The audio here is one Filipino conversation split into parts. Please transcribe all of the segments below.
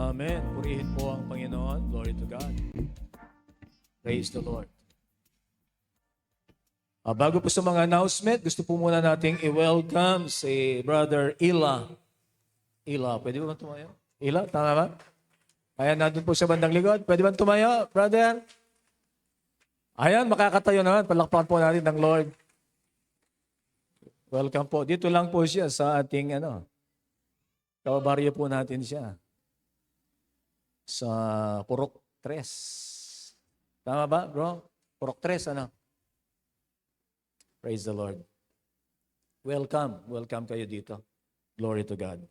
Amen. Purihin po ang Panginoon. Glory to God. Praise the Lord. Bago po sa mga announcement, gusto po muna nating i-welcome si Brother Ila. Ila, pwede ba tumayo? Ila, tama ba? Ayan, nandun po sa bandang likod. Pwede ba tumayo, brother? Ayan, makakatayo naman. Palakpakan po natin ng Lord. Welcome po. Dito lang po siya sa ating, kababaryo po natin siya. Sa Purok 3. Tama ba, bro? Purok 3, Praise the Lord. Welcome. Welcome kayo dito. Glory to God.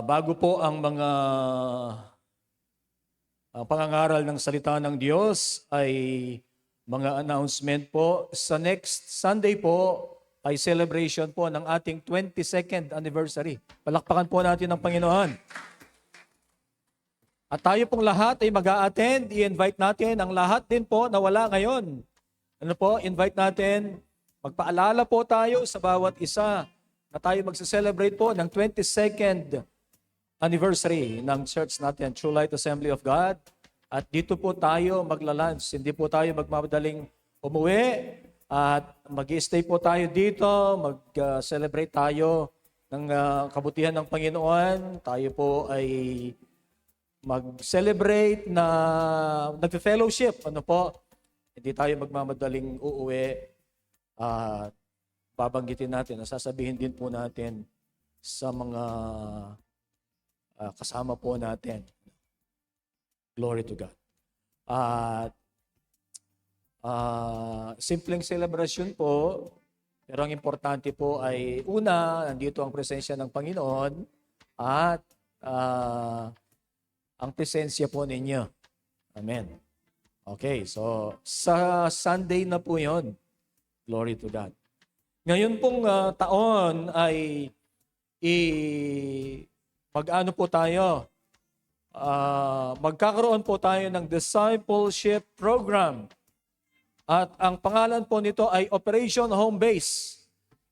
Bago po ang mga pangangaral ng salita ng Diyos ay mga announcement po. Sa next Sunday po ay celebration po ng ating 22nd anniversary. Palakpakan po natin ang Panginoon. At tayo pong lahat ay mag-a-attend. I-invite natin ang lahat din po na wala ngayon. Invite natin. Magpaalala po tayo sa bawat isa na tayo magse-celebrate po ng 22nd anniversary ng church natin, True Light Assembly of God. At dito po tayo magla-lunch. Hindi po tayo magmamadaling umuwi. At mag-stay po tayo dito. Mag-celebrate tayo ng kabutihan ng Panginoon. Tayo po ay mag-celebrate na nag-fellowship. Hindi tayo magmamadaling uuwi. Babanggitin natin, sasabihin din po natin sa mga kasama po natin. Glory to God. Simpleng celebration po, pero ang importante po ay una, nandito ang presensya ng Panginoon at ang presensya po ninyo. Amen. Okay, so sa Sunday na po yon. Glory to God. Ngayon pong taon ay mag-ano po tayo? Magkakaroon po tayo ng discipleship program. At ang pangalan po nito ay Operation Home Base.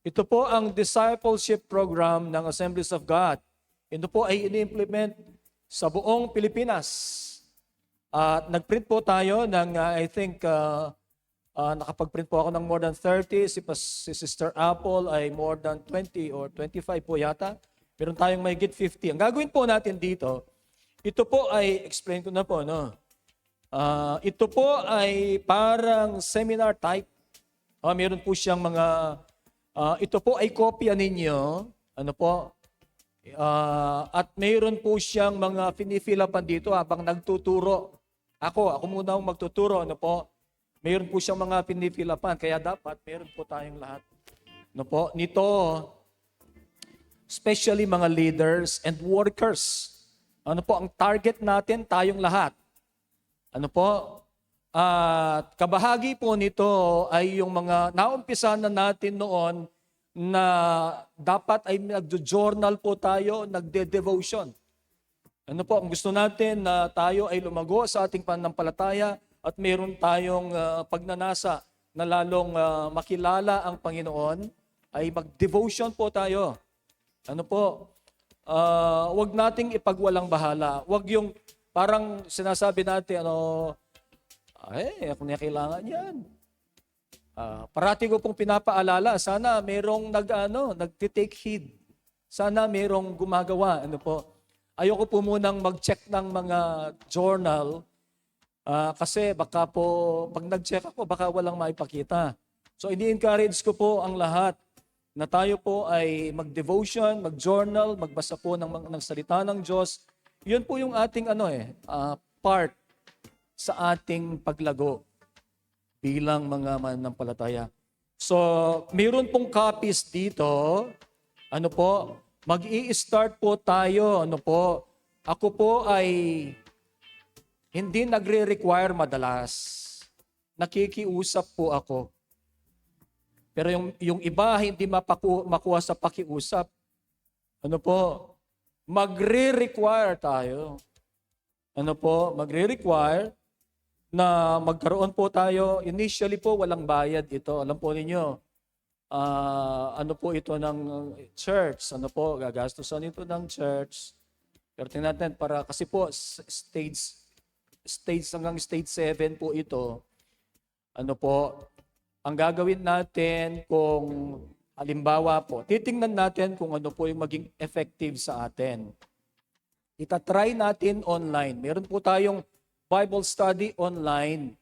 Ito po ang discipleship program ng Assemblies of God. Ito po ay ini-implement sa buong Pilipinas. At nag-print po tayo ng, nakapag-print po ako ng more than 30. Si Sister Apple ay more than 20 or 25 po yata. Meron tayong mahigit 50. Ang gagawin po natin dito, ito po ay, explain ko na po, ito po ay parang seminar type. Meron po siyang mga, ito po ay kopya ninyo. At mayroon po siyang mga finifilapan dito habang nagtuturo. Ako muna ang magtuturo. Mayroon po siyang mga pinifilapan, kaya dapat mayroon po tayong lahat. Nito, especially mga leaders and workers. Ang target natin, tayong lahat. At kabahagi po nito ay yung mga naumpisahan na natin noon na dapat ay nagjo-journal po tayo, nagde-devotion. Ang gusto natin na tayo ay lumago sa ating pananampalataya at mayroon tayong pagnanasa na lalong makilala ang Panginoon, ay mag-devotion po tayo. Wag nating ipagwalang bahala. Wag yung parang sinasabi natin, ako niya kailangan yan. Parati ko pong pinapaalala, sana mayroong nagtitake heed. Sana mayroong gumagawa. Ayoko po munang mag-check ng mga journal kasi baka po, pag nag-check ako, baka walang maipakita. So, ini-encourage ko po ang lahat na tayo po ay mag-devotion, mag-journal, magbasa po ng salita ng Diyos. Yun po yung ating part sa ating paglago bilang mga mananampalataya. So, mayroon pong copies dito. Mag-i-start po tayo. Ako po ay hindi nagre-require madalas. Nakikiusap po ako. Pero yung iba hindi makuha sa pakiusap. Magre-require tayo. Magre-require na magkaroon po tayo. Initially po, walang bayad ito. Alam po ninyo, ito ng church. Gagastusan ito ng church. Pero tingnan natin, kasi po stage hanggang stage 7 po ito, ano po, ang gagawin natin kung halimbawa po, titingnan natin kung ano po yung maging effective sa atin. Itatry natin online. Meron po tayong Bible study online.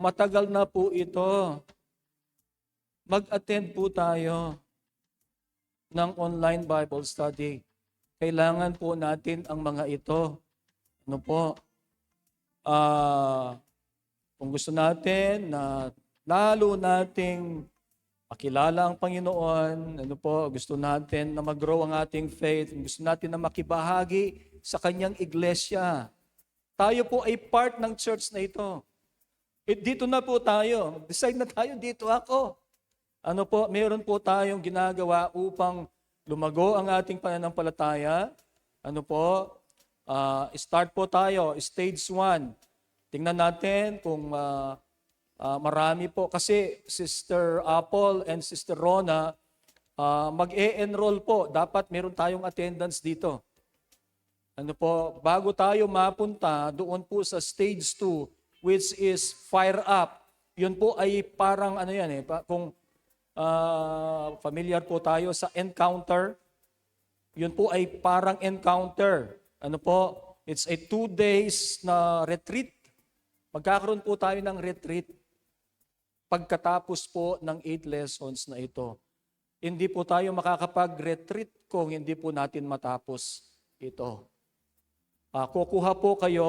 Matagal na po ito. Mag-attend po tayo ng online Bible study. Kailangan po natin ang mga ito. Ano po? Kung gusto natin na lalo nating makilala ang Panginoon, ano po, gusto natin na mag-grow ang ating faith, gusto natin na makibahagi sa kanyang iglesia. Tayo po ay part ng church na ito. Dito na po tayo. Decide na tayo, dito ako. Ano po, meron po tayong ginagawa upang lumago ang ating pananampalataya. Ano po, start po tayo, stage 1. Tingnan natin kung marami po. Kasi Sister Apple and Sister Rona, mag-e-enroll po. Dapat meron tayong attendance dito. Ano po, bago tayo mapunta doon po sa stage 2, which is fire up. Yun po ay parang ano yan kung familiar po tayo sa encounter, yun po ay parang encounter. Ano po, it's a 2 days na retreat. Magkakaroon po tayo ng retreat pagkatapos po ng 8 lessons na ito. Hindi po tayo makakapag-retreat kung hindi po natin matapos ito. Kukuha po kayo,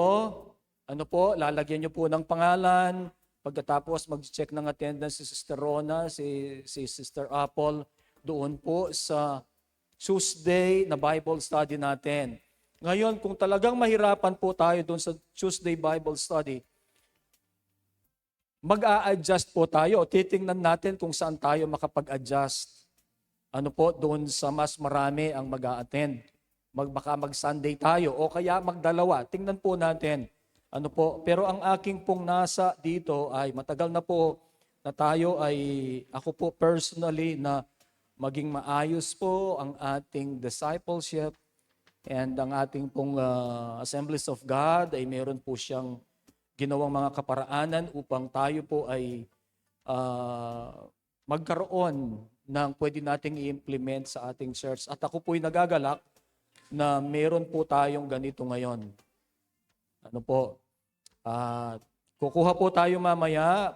ano po, lalagyan nyo po ng pangalan. Pagkatapos mag-check ng attendance si Sister Rona, si Sister Apple, doon po sa Tuesday na Bible study natin. Ngayon, kung talagang mahirapan po tayo doon sa Tuesday Bible study, mag-a-adjust po tayo. Titingnan natin kung saan tayo makapag-adjust. Ano po, doon sa mas marami ang mag-a-attend. Baka mag-Sunday tayo o kaya magdalawa. Tingnan po natin. Ano po, pero ang aking pong nasa dito ay matagal na po na tayo ay, ako po personally na maging maayos po ang ating discipleship and ang ating pong Assemblies of God ay meron po siyang ginawang mga kaparaanan upang tayo po ay magkaroon ng pwede nating i-implement sa ating church. At ako po'y nagagalak na meron po tayong ganito ngayon. Ano po, kukuha po tayo mamaya,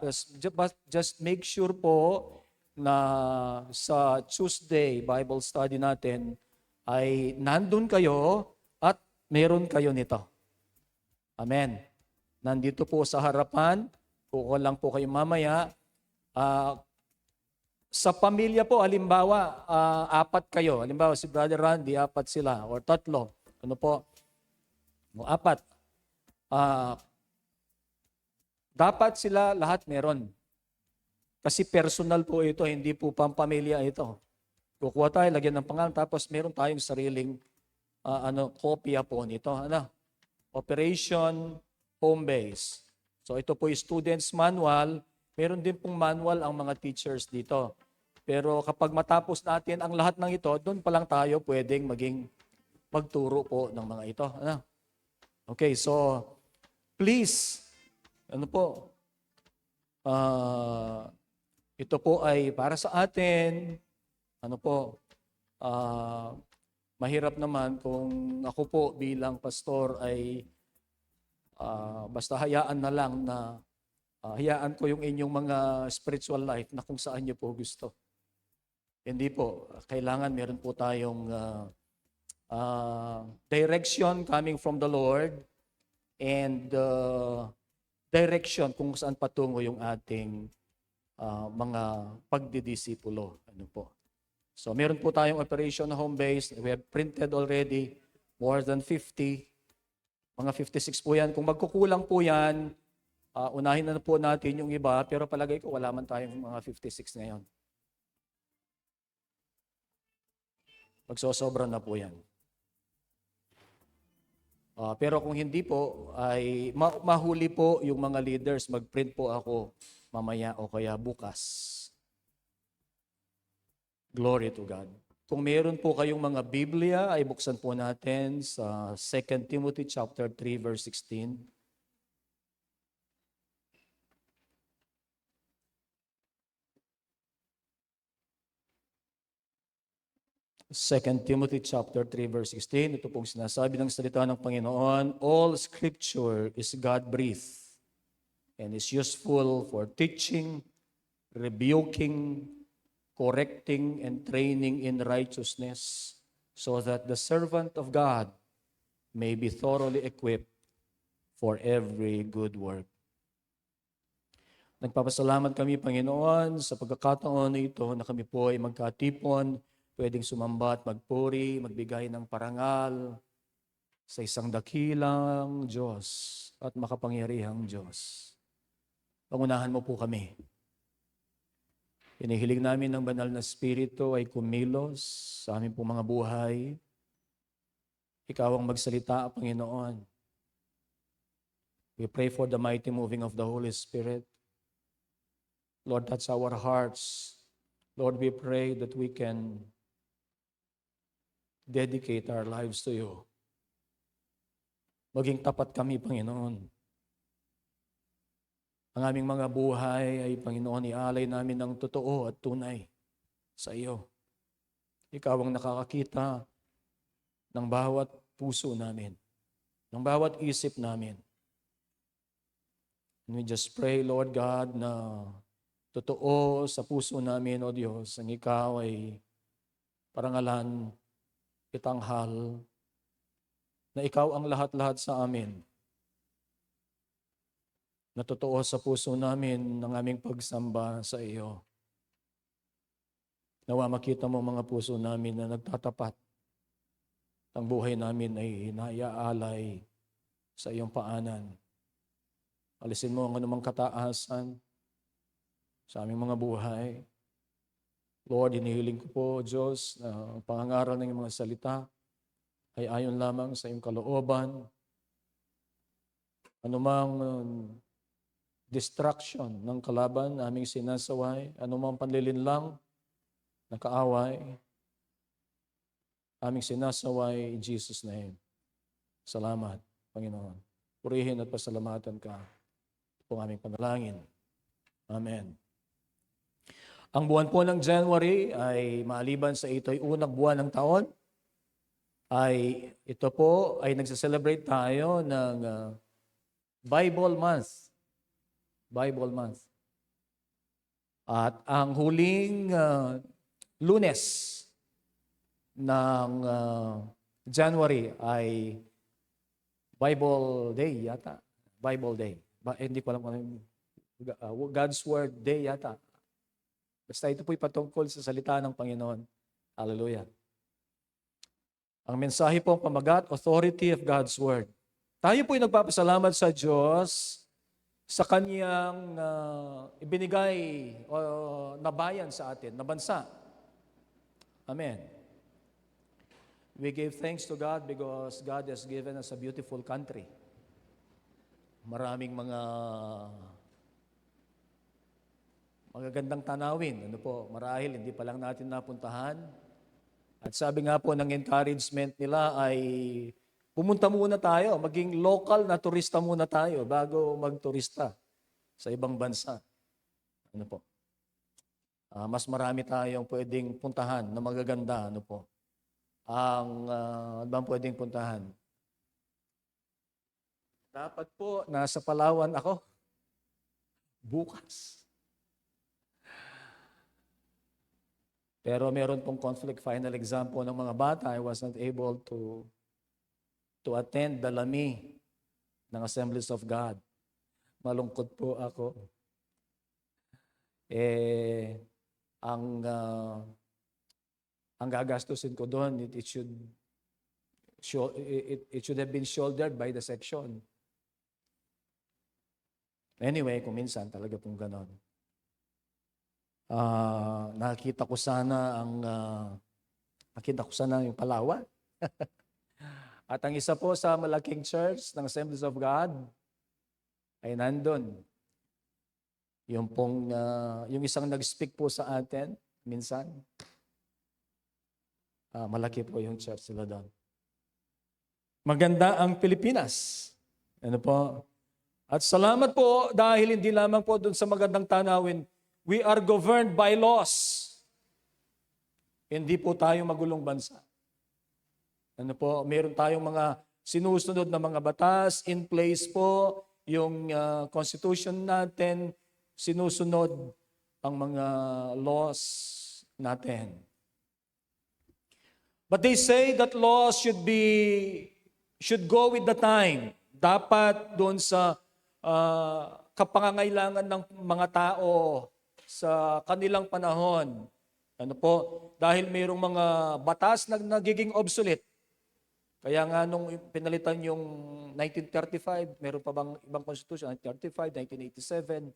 just make sure po na sa Tuesday Bible study natin ay nandun kayo at meron kayo nito. Amen. Nandito po sa harapan, kukuha lang po kayo mamaya. Sa pamilya po, halimbawa, 4 kayo. Halimbawa, si Brother Randy, 4 sila, or 3. Ano po? 4. Dapat sila lahat meron. Kasi personal po ito, hindi po pampamilya ito. Kukuha tayo, lagyan ng pangalan, tapos meron tayong sariling kopya po nito. Operation Home Base. So ito po yung student's manual. Meron din pong manual ang mga teachers dito. Pero kapag matapos natin ang lahat ng ito, doon pa lang tayo pwedeng magturo po ng mga ito. Okay, so please, ito po ay para sa atin. Mahirap naman kung ako po bilang pastor ay basta hayaan na lang na hayaan ko yung inyong mga spiritual life na kung saan nyo po gusto. Hindi po. Kailangan meron po tayong direction coming from the Lord and direction kung saan patungo yung ating mga pagdidisipulo. So meron po tayong operation na home base. We have printed already more than 50. Mga 56 po yan. Kung magkukulang po yan, unahin na po natin yung iba, pero palagay ko wala man tayong mga 56 ngayon. Magsosobra na po yan. Pero kung hindi po, ay mahuli po yung mga leaders. Mag-print po ako mamaya o kaya bukas. Glory to God. Kung meron po kayong mga Biblia, ay buksan po natin sa 2 Timothy chapter 3 verse 16. 2 Timothy chapter 3 verse 16, ito pong sinasabi ng salita ng Panginoon, all scripture is God-breathed and is useful for teaching, rebuking, correcting, and training in righteousness, so that the servant of God may be thoroughly equipped for every good work. Nagpapasalamat kami, Panginoon, sa pagkakataon na ito na kami po ay magkatipon, pwedeng sumamba at magpuri, magbigay ng parangal sa isang dakilang Diyos at makapangyarihang Diyos. Pangunahan mo po kami. Hinihiling namin ng banal na Espiritu ay kumilos sa aming pong mga buhay. Ikaw ang magsalita, Panginoon. We pray for the mighty moving of the Holy Spirit. Lord, touch our hearts. Lord, we pray that we can dedicate our lives to you. Maging tapat kami, Panginoon. Ang aming mga buhay ay, Panginoon, ialay namin ng totoo at tunay sa iyo. Ikaw ang nakakakita ng bawat puso namin, ng bawat isip namin. And we just pray, Lord God, na totoo sa puso namin, O Diyos, ang ikaw ay parangalan, itanghal, na ikaw ang lahat-lahat sa amin. Na totoo sa puso namin ng aming pagsamba sa iyo. Nawa makita mo mga puso namin na nagtatapat. Ang buhay namin ay naiaalay sa iyong paanan. Alisin mo ang anumang kataasan sa aming mga buhay. Lord, hinihiling ko po, Diyos, na ang pangangaral ng iyong mga salita ay ayon lamang sa iyong kalooban. Anumang distraction ng kalaban na aming sinasaway, anumang panlilinlang na kaaway, aming sinasaway in Jesus' name. Salamat, Panginoon. Purihin at pasalamatan ka. Ito po aming panalangin. Amen. Ang buwan po ng January ay maliban sa ito ay unang buwan ng taon, ay ito po ay nagsa-celebrate tayo ng Bible Month. Bible Month. At ang huling Lunes ng January ay Bible Day yata. Bible Day. Hindi ko alam kung God's Word Day yata. Basta ito po'y patungkol sa salita ng Panginoon. Hallelujah. Ang mensahe po ang pamagat, authority of God's Word. Tayo po'y nagpapasalamat sa Diyos sa Kanyang ibinigay na bayan sa atin, na bansa. Amen. We give thanks to God because God has given us a beautiful country. Maraming mga magagandang tanawin. Marahil hindi pa lang natin napuntahan. At sabi nga po ng encouragement nila ay pumunta muna tayo, maging local na turista muna tayo bago magturista sa ibang bansa. Mas marami tayong pwedeng puntahan na magaganda. Ang bang pwedeng puntahan? Dapat po, nasa Palawan ako. Bukas. Pero meron pong conflict final exam po ng mga bata. I was not able to attend the LAMI ng Assemblies of God. Malungkot po ako. Ang gagastusin ko doon, it should have been shouldered by the section. Anyway, kung minsan talaga pong ganon. Nakita ko sana yung Palawan. At ang isa po sa malaking church ng Assemblies of God ay nandun. Yung isang nag-speak po sa atin minsan. Malaki po yung church nila doon. Maganda ang Pilipinas. Ano po? At salamat po dahil hindi lamang po doon sa magandang tanawin, we are governed by laws. Hindi po tayo magulong bansa. Ano po? Meron tayong mga sinusunod na mga batas, in place po yung constitution natin, sinusunod ang mga laws natin. But they say that laws should go with the time. Dapat doon sa kapangangailangan ng mga tao sa kanilang panahon. Ano po? Dahil mayroong mga batas na nagiging obsolete. Kaya nga nung pinalitan yung 1935, meron pa bang ibang constitution? 1935, 1987.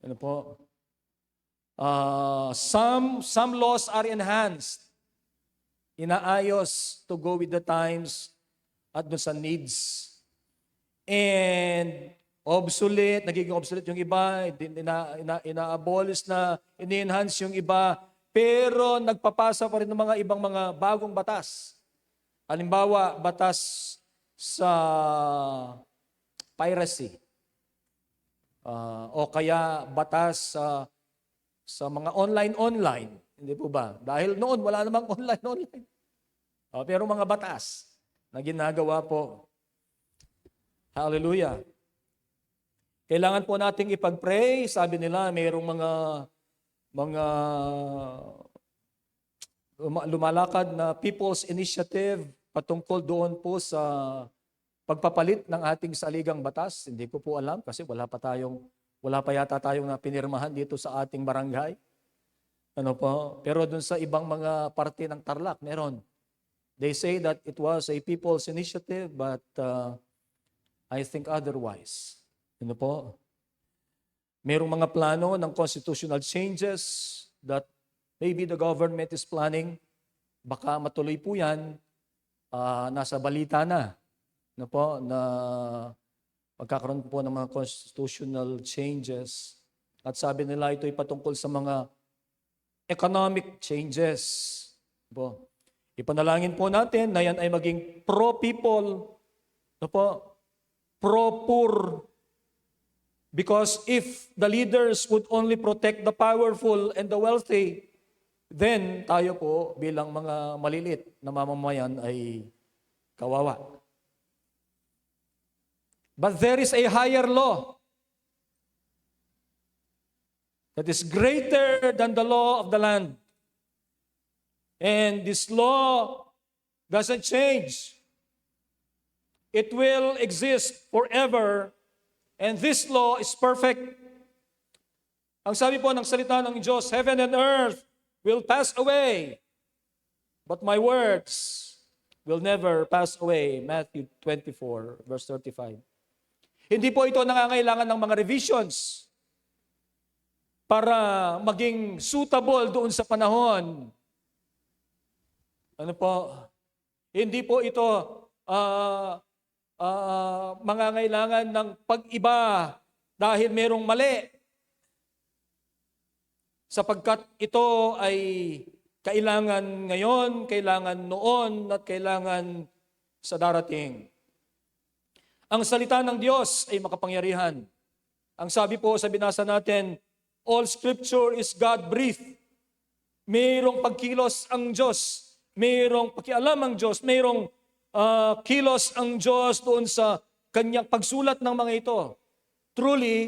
Ano po? Some laws are enhanced. Inaayos to go with the times at doon sa needs. And obsolete, nagiging obsolete yung iba, ina-abolish na, ini-enhance yung iba, pero nagpapasa pa rin ng mga ibang mga bagong batas. Halimbawa, batas sa piracy. O kaya batas sa mga online. Hindi po ba? Dahil noon, wala namang online. Pero mga batas na ginagawa po. Hallelujah. Kailangan po nating ipag-pray. Sabi nila, mayroong mga lumalakad na People's Initiative patungkol doon po sa pagpapalit ng ating saligang batas. Hindi ko po alam kasi wala pa yata tayong pinirmahan dito sa ating barangay. Ano po? Pero doon sa ibang mga parte ng Tarlac, meron. They say that it was a People's Initiative, but I think otherwise. Ano po? Merong mga plano ng constitutional changes that maybe the government is planning. Baka matuloy po yan. Nasa balita na. Ano po? Na magkakaroon po ng mga constitutional changes. At sabi nila ito ay patungkol sa mga economic changes. Ano po? Ipanalangin po natin na yan ay maging pro-people. Ano po? Pro-poor. Because if the leaders would only protect the powerful and the wealthy, then tayo po bilang mga malilit na mamamayan ay kawawa. But there is a higher law that is greater than the law of the land. And this law doesn't change. It will exist forever. And this law is perfect. Ang sabi po ng salita ng Diyos, heaven and earth will pass away, but my words will never pass away. Matthew 24, verse 35. Hindi po ito nangangailangan ng mga revisions para maging suitable doon sa panahon. Ano po? Hindi po ito mangangailangan ng pag-iba dahil merong mali. Sapagkat ito ay kailangan ngayon, kailangan noon, at kailangan sa darating. Ang salita ng Diyos ay makapangyarihan. Ang sabi po sa binasa natin, all scripture is God-breathed. Mayroong pagkilos ang Diyos. Mayroong pakialam ang Diyos. Mayroong kilos ang Diyos doon sa kanyang pagsulat ng mga ito. Truly,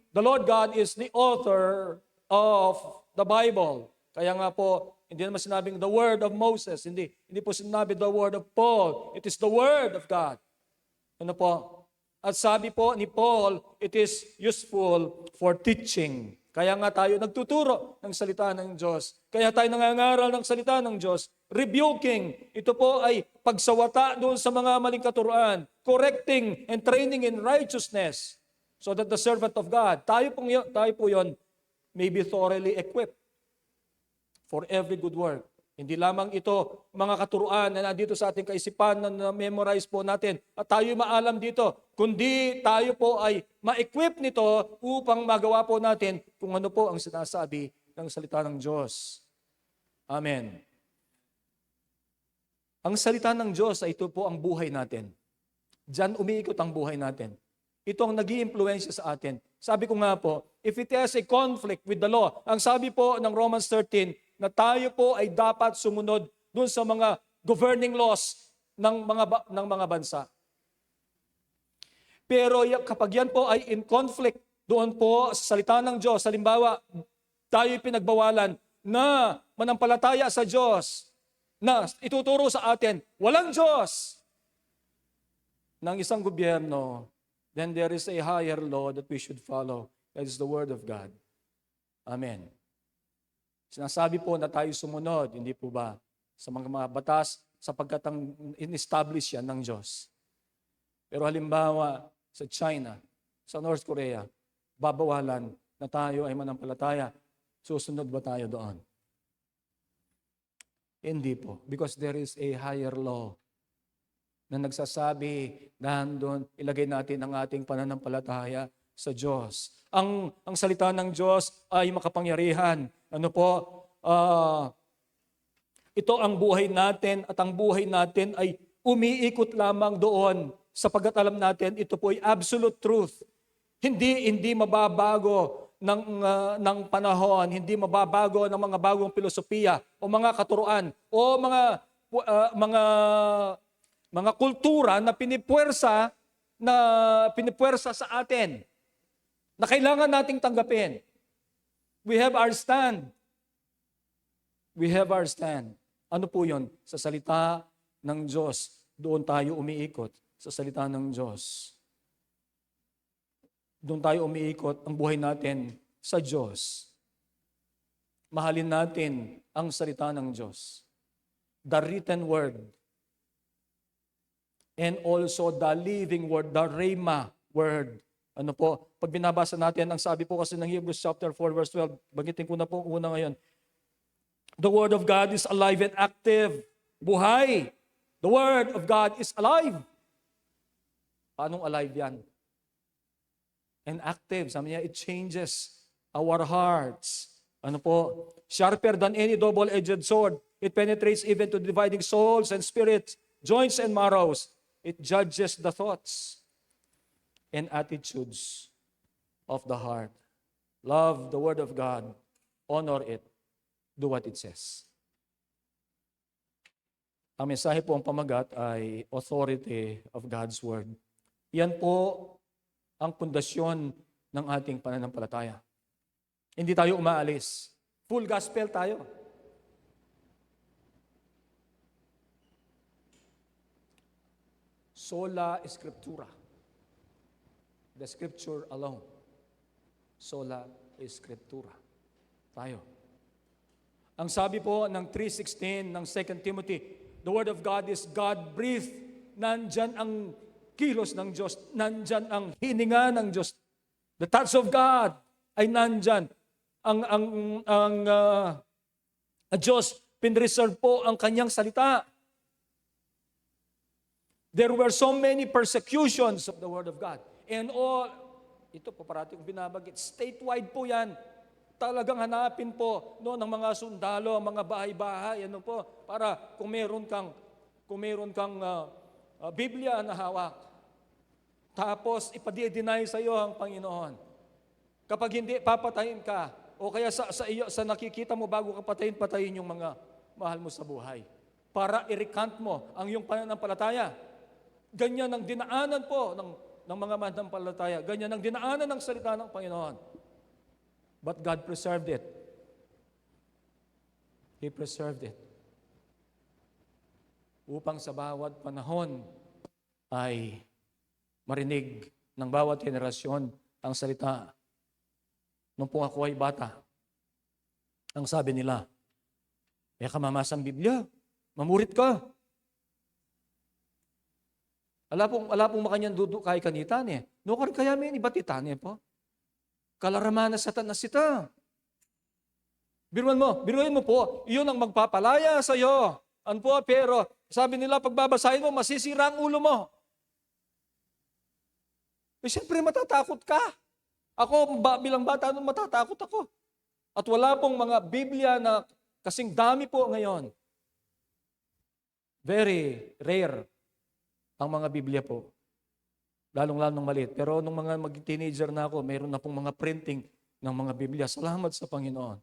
the Lord God is the author of the Bible. Kaya nga po, hindi naman sinabing the word of Moses. Hindi po sinabi the word of Paul. It is the word of God. Ano po? At sabi po ni Paul, it is useful for teaching. Kaya nga tayo nagtuturo ng salita ng Diyos. Kaya tayo nangangaral ng salita ng Diyos. Rebuking, ito po ay pagsawata doon sa mga maling katuruan. Correcting and training in righteousness. So that the servant of God, tayo po yon, may be thoroughly equipped for every good work. Hindi lamang ito mga katuruan na nandito sa ating kaisipan na na-memorize po natin at tayo maalam dito, kundi tayo po ay ma-equip nito upang magawa po natin kung ano po ang sinasabi ng salita ng Diyos. Amen. Ang salita ng Diyos ay ito po ang buhay natin. Diyan umiikot ang buhay natin. Ito ang nag-iimpluwensya sa atin. Sabi ko nga po, if it has a conflict with the law, ang sabi po ng Romans 13, na tayo po ay dapat sumunod dun sa mga governing laws ng mga bansa. Pero kapag yan po ay in conflict doon po sa salita ng Diyos, halimbawa, tayo'y pinagbawalan na manampalataya sa Diyos, na ituturo sa atin, walang Diyos ng isang gobyerno, then there is a higher law that we should follow. That is the Word of God. Amen. Sinasabi po na tayo sumunod, hindi po ba, sa mga batas sapagkat ang in-establish yan ng Diyos. Pero halimbawa, sa China, sa North Korea, babawalan na tayo ay manampalataya. Susunod ba tayo doon? Hindi po. Because there is a higher law na nagsasabi na doon ilagay natin ang ating pananampalataya sa Diyos. Ang salita ng Diyos ay makapangyarihan. Ano po? Ito ang buhay natin at ang buhay natin ay umiikot lamang doon sapagkat alam natin ito po ay absolute truth. Hindi mababago ng panahon, hindi mababago ng mga bagong filosofiya o mga katuruan o mga kultura na pinipuwersa sa atin na kailangan nating tanggapin. We have our stand. We have our stand. Ano po yun? Sa salita ng Diyos, doon tayo umiikot. Sa salita ng Diyos. Doon tayo umiikot ang buhay natin sa Diyos. Mahalin natin ang salita ng Diyos. The written word. And also the living word, the Rhema word. Ano po? Pag binabasa natin, ang sabi po kasi ng Hebrews chapter 4 verse 12, bagitin ko na po una ngayon. The word of God is alive and active. Buhay. The word of God is alive. Paanong alive yan? And active. Sabi niya, it changes our hearts. Ano po? Sharper than any double-edged sword. It penetrates even to dividing souls and spirits, joints and marrows. It judges the thoughts and attitudes of the heart. Love the word of God. Honor it. Do what it says. Ang mensahe po ang pamagat ay authority of God's word. Yan po ang pundasyon ng ating pananampalataya. Hindi tayo umaalis. Full gospel tayo. Sola Scriptura. The Scripture alone. Sola Scriptura. Tayo. Ang sabi po ng 3:16 ng 2 Timothy, the Word of God is God-breathed. Nandyan ang kilos ng Diyos. Nandyan ang hininga ng Diyos. The touch of God ay nandyan. Ang Diyos, pinreserve po ang kanyang salita. There were so many persecutions of the Word of God. And all, ito po parating binabagit, statewide po yan. Talagang hanapin po no, ng mga sundalo, mga bahay-bahay, ano po, para kung meron kang Biblia na hawak. Tapos ipadideny sa iyo ang Panginoon. Kapag hindi, papatayin ka. O kaya sa nakikita mo bago ka patayin yung mga mahal mo sa buhay. Para i-recant mo ang iyong pananampalataya. Ganyan ang dinaanan po ng mga mananampalataya. Ganyan ang dinaanan ng salita ng Panginoon. But God preserved it. He preserved it. Upang sa bawat panahon ay marinig ng bawat henerasyon ang salita. Nung po ako ay bata, ang sabi nila, ka mamasang Biblia, mamurit ka. Ala pong makanyang duduk kay kanitan eh. No kaya may ibatitan eh po. Kalarama na satanas ita. Biruin mo po, iyon ang magpapalaya sa iyo. Ano po, pero sabi nila, pagbabasahin mo, masisira ang ulo mo. Siyempre matatakot ka. Ako, bilang bata, matatakot ako. At wala pong mga Biblia na kasing dami po ngayon. Very rare ang mga Biblia po. Lalong-lalong maliit. Pero nung mga mag-teenager na ako, mayroon na pong mga printing ng mga Biblia. Salamat sa Panginoon.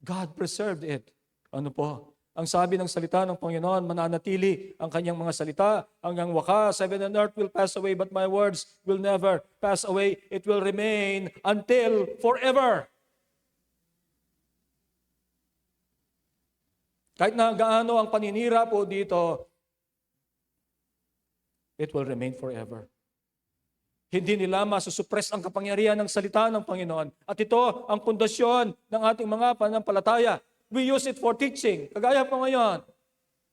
God preserved it. Ano po? Ang sabi ng salita ng Panginoon, mananatili ang kanyang mga salita hanggang wakas. Heaven and earth will pass away, but my words will never pass away. It will remain until forever. Kahit na gaano ang paninira po dito, it will remain forever. Hindi nila masusuppress ang kapangyarihan ng salita ng Panginoon. At ito ang pundasyon ng ating mga pananampalataya. We use it for teaching. Kagaya po ngayon,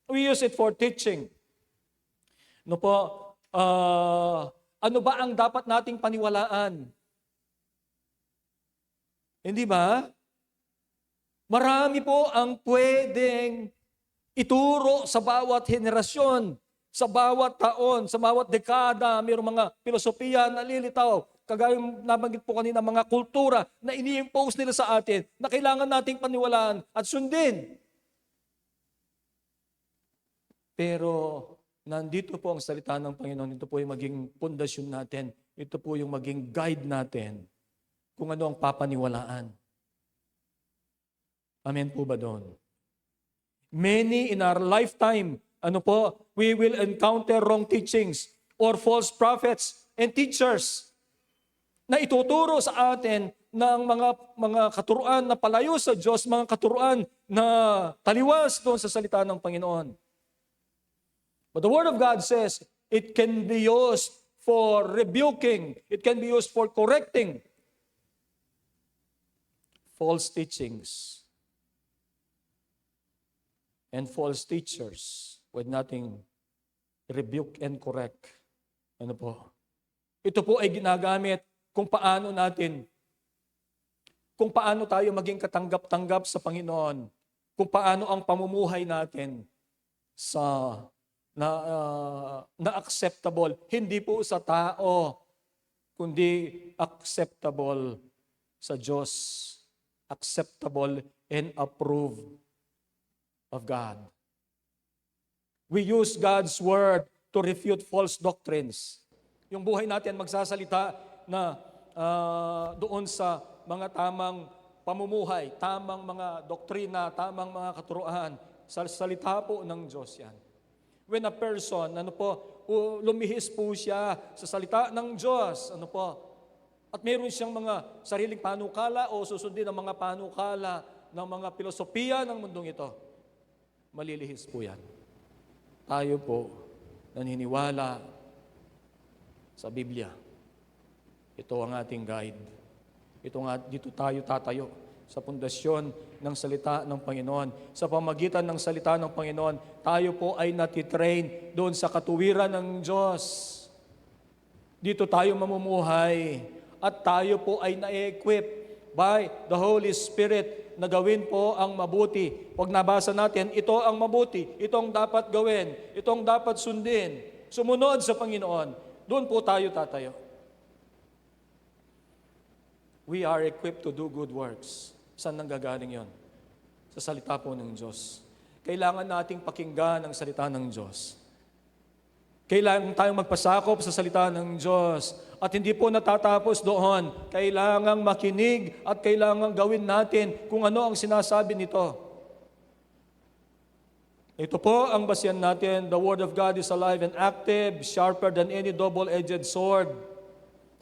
we use it for teaching. No po, ano ba ang dapat nating paniwalaan? Hindi ba? Marami po ang pwedeng ituro sa bawat henerasyon, sa bawat taon, sa bawat dekada. Mayroong mga filosofiya na lilitaw. Kagaya nabanggit po kanina, mga kultura na ini-impose nila sa atin na kailangan nating paniwalaan at sundin. Pero nandito po ang salita ng Panginoon. Ito po yung maging pundasyon natin. Ito po yung maging guide natin kung ano ang papaniwalaan. Amen po ba doon? Many in our lifetime, we will encounter wrong teachings or false prophets and teachers na ituturo sa atin ng mga katuruan na palayo sa Diyos, mga katuruan na taliwas doon sa salita ng Panginoon. But the Word of God says it can be used for rebuking, it can be used for correcting false teachings and false teachers with nothing rebuke and correct. Ano po? Ito po ay ginagamit kung paano tayo maging katanggap-tanggap sa Panginoon, kung paano ang pamumuhay natin na acceptable, hindi po sa tao, kundi acceptable sa Diyos, acceptable and approved of God. We use God's Word to refute false doctrines. Yung buhay natin magsasalita na doon sa mga tamang pamumuhay, tamang mga doktrina, tamang mga katuruan, sa salita po ng Diyos yan. When a person, lumihis po siya sa salita ng Diyos, at meron siyang mga sariling panukala o susundin ng mga panukala ng mga filosofiya ng mundong ito, malilihis po yan. Tayo po naniniwala sa Biblia. Ito ang ating guide. Dito tayo tatayo sa pundasyon ng salita ng Panginoon. Sa pamagitan ng salita ng Panginoon, tayo po ay natitrain doon sa katuwiran ng Diyos. Dito tayo mamumuhay at tayo po ay na-equip by the Holy Spirit na gawin po ang mabuti. Pag nabasa natin, ito ang mabuti, ito ang dapat gawin, ito ang dapat sundin. Sumunod sa Panginoon. Doon po tayo tatayo. We are equipped to do good works. Saan nanggagaling yon? Sa salita po ng Diyos. Kailangan nating pakinggan ang salita ng Diyos. Kailangan tayong magpasakop sa salita ng Diyos. At hindi po natatapos doon. Kailangang makinig at kailangang gawin natin kung ano ang sinasabi nito. Ito po ang basihan natin. The Word of God is alive and active, sharper than any double-edged sword.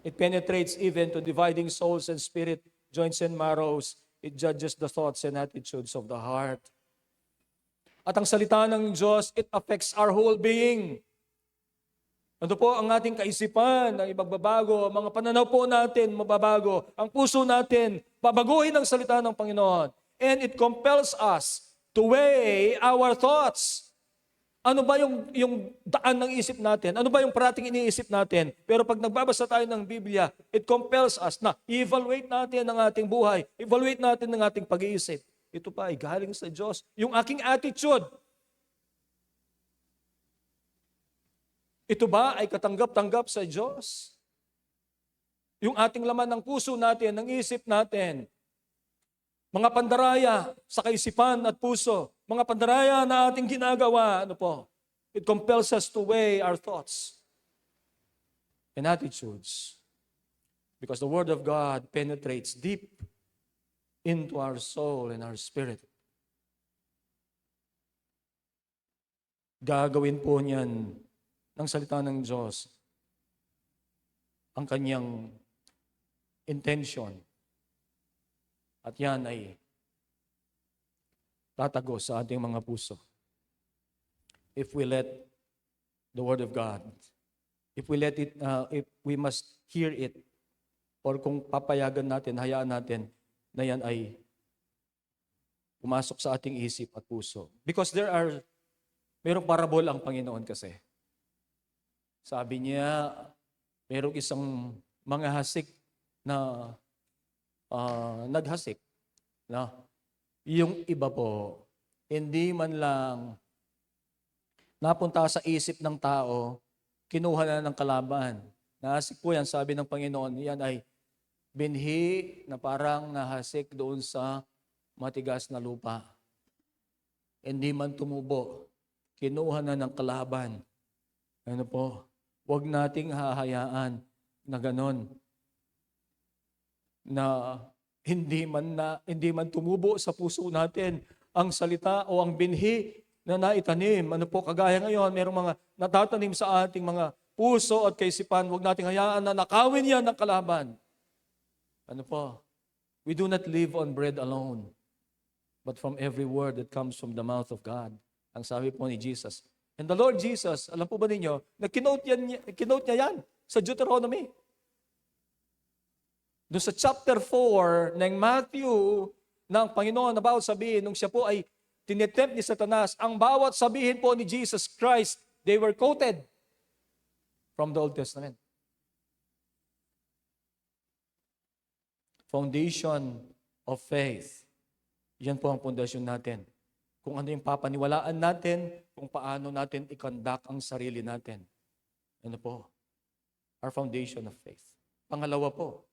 It penetrates even to dividing souls and spirit, joints and marrows. It judges the thoughts and attitudes of the heart. At ang salita ng Diyos, it affects our whole being. Ano po ang ating kaisipan na ibagbabago, mga pananaw po natin mababago, ang puso natin, babaguhin ang salita ng Panginoon. And it compels us to weigh our thoughts. Ano ba yung daan ng isip natin? Ano ba yung parating iniisip natin? Pero pag nagbabasa tayo ng Biblia, it compels us na evaluate natin ang ating buhay, evaluate natin ang ating pag-iisip. Ito pa ay galing sa Diyos. Yung aking attitude, ito ba ay katanggap-tanggap sa Diyos? Yung ating laman ng puso natin, ng isip natin, mga pandaraya sa kaisipan at puso, mga pandaraya na ating ginagawa, It compels us to weigh our thoughts and attitudes because the Word of God penetrates deep into our soul and our spirit. Gagawin po niyan ng salita ng Diyos ang kanyang intention. At yan ay tatago sa ating mga puso. If we let the Word of God, if we must hear it, or kung papayagan natin, hayaan natin na yan ay pumasok sa ating isip at puso. Because merong parabol ang Panginoon kasi. Sabi niya, merong isang mga hasik na naghasik. Na, yung iba po, hindi man lang napunta sa isip ng tao, kinuha na ng kalaban. Nahasik po yan, sabi ng Panginoon, yan ay binhi na parang nahasik doon sa matigas na lupa. Hindi man tumubo, kinuha na ng kalaban. Ano po? Huwag nating hahayaan na ganon. Na hindi man tumubo sa puso natin ang salita o ang binhi na naitanim. Ano po, kagaya ngayon, merong mga natatanim sa ating mga puso at kaisipan, huwag nating hayaan na nakawin yan ng kalaban. Ano po? We do not live on bread alone, but from every word that comes from the mouth of God. Ang sabi po ni Jesus. And the Lord Jesus, alam po ba ninyo, kinote niya yan sa Deuteronomy. Doon sa chapter 4 ng Matthew, ng Panginoon about sabihin, nung siya po ay tinetempt ni Satanas, ang bawat sabihin po ni Jesus Christ, they were quoted from the Old Testament. Foundation of faith. Yan po ang pundasyon natin. Kung ano yung papaniwalaan natin, kung paano natin i-conduct ang sarili natin. Ano po? Our foundation of faith. Pangalawa po,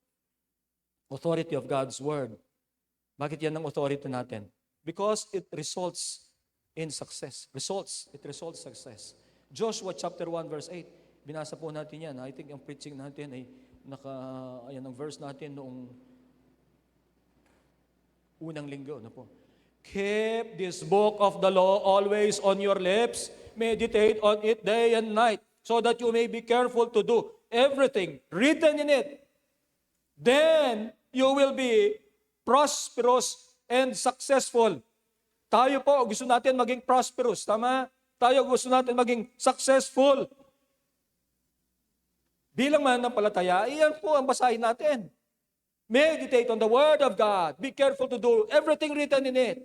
authority of God's Word. Bakit yan ang authority natin? Because it results in success. It results success. Joshua chapter 1 verse 8. Binasa po natin yan. I think ang preaching natin ay ayan ang verse natin noong unang linggo. Ano po? Keep this book of the law always on your lips. Meditate on it day and night so that you may be careful to do everything written in it. Then you will be prosperous and successful. Tayo po, gusto natin maging prosperous. Tama? Tayo gusto natin maging successful. Bilang mananampalataya, iyan po ang basahin natin. Meditate on the Word of God. Be careful to do everything written in it.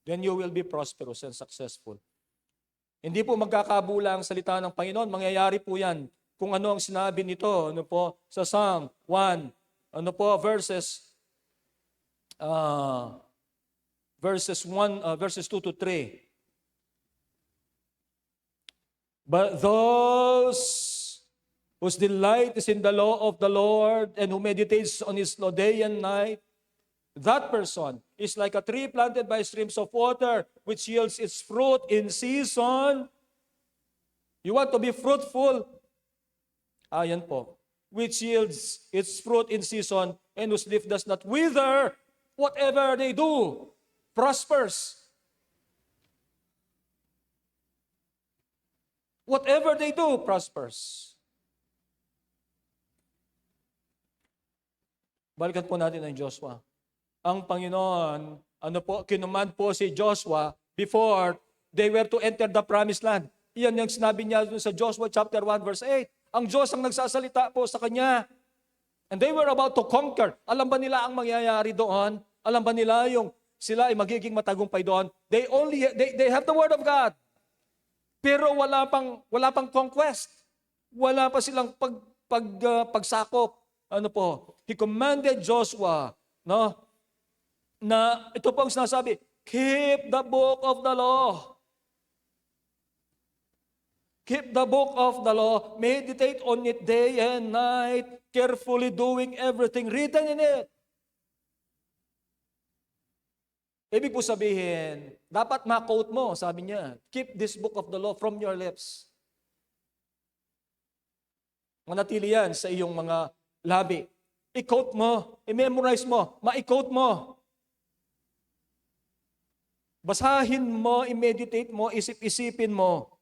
Then you will be prosperous and successful. Hindi po magkakabula ang salita ng Panginoon. Mangyayari po yan kung ano ang sinabi nito. Ano po? Sa Psalm 1. Ano po? Verses 2 to 3. But those whose delight is in the law of the Lord and who meditates on His law day and night, that person is like a tree planted by streams of water which yields its fruit in season. You want to be fruitful? Ayan po. Which yields its fruit in season and whose leaf does not wither. Whatever they do prospers. Whatever they do prospers. Balikan po natin ang Joshua. Ang Panginoon, kinumand po si Joshua before they were to enter the promised land. Iyan yung sinabi niya sa Joshua chapter 1 verse 8. Ang Diyos ang nagsasalita po sa kanya. And they were about to conquer. Alam ba nila ang mangyayari doon? Alam ba nila yung sila ay magiging matagumpay doon? They have the Word of God. Pero wala pang conquest. Wala pa silang pagsakop. Ano po? He commanded Joshua, no? Na ito po ang sinasabi, keep the book of the law. Keep the book of the law, meditate on it day and night, carefully doing everything written in it. Ibig po sabihin, dapat ma-quote mo, sabi niya, keep this book of the law from your lips. Manatili yan sa iyong mga labi. I-quote mo, i-memorize mo, ma-quote mo. Basahin mo, i-meditate mo, isip-isipin mo.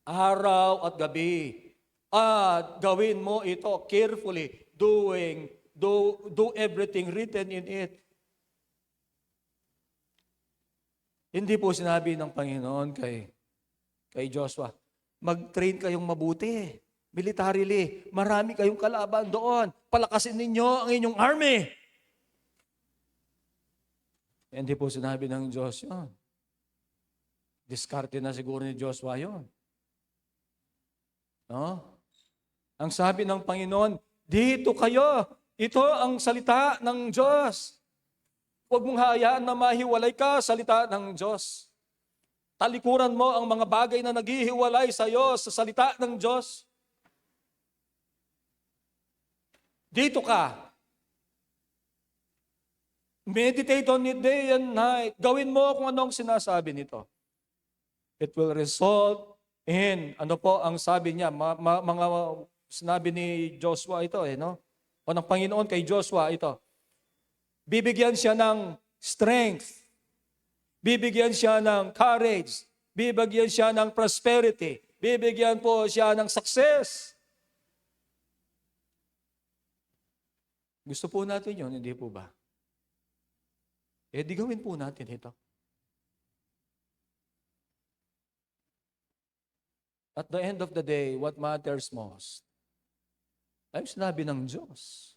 Araw at gabi. At gawin mo ito carefully, do everything written in it. Hindi po sinabi ng Panginoon kay Joshua, mag-train kayong mabuti, militarily, marami kayong kalaban doon, palakasin ninyo ang inyong army. Hindi po sinabi ng Diyos yun. Diskarte na siguro ni Joshua yun. No? Ang sabi ng Panginoon, dito kayo, ito ang salita ng Diyos. Huwag mong hayaan na mahiwalay ka salita ng Diyos. Talikuran mo ang mga bagay na naghihiwalay sa iyo sa salita ng Diyos. Dito ka. Meditate on it day and night. Gawin mo kung anong sinasabi nito. It will result in, ano po ang sabi niya, mga sinabi ni Joshua ito no? O ng Panginoon kay Joshua ito. Bibigyan siya ng strength. Bibigyan siya ng courage. Bibigyan siya ng prosperity. Bibigyan po siya ng success. Gusto po natin yun, hindi po ba? Di gawin po natin ito. At the end of the day, what matters most ay sinabi ng Diyos.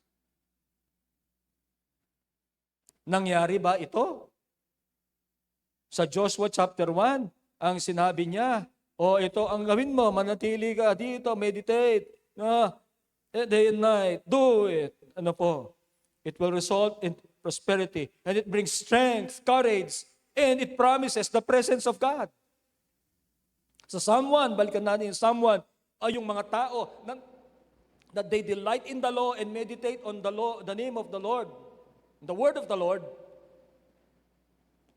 Nangyari ba ito? Sa Joshua chapter 1, ang sinabi niya, ito ang gawin mo, manatili ka dito, meditate, day and night, do it. Ano po? It will result in prosperity, and it brings strength, courage, and it promises the presence of God. Sa Psalm 1, balikan natin yung Psalm 1, ay yung mga tao that they delight in the law and meditate on the law, the name of the Lord, the word of the Lord.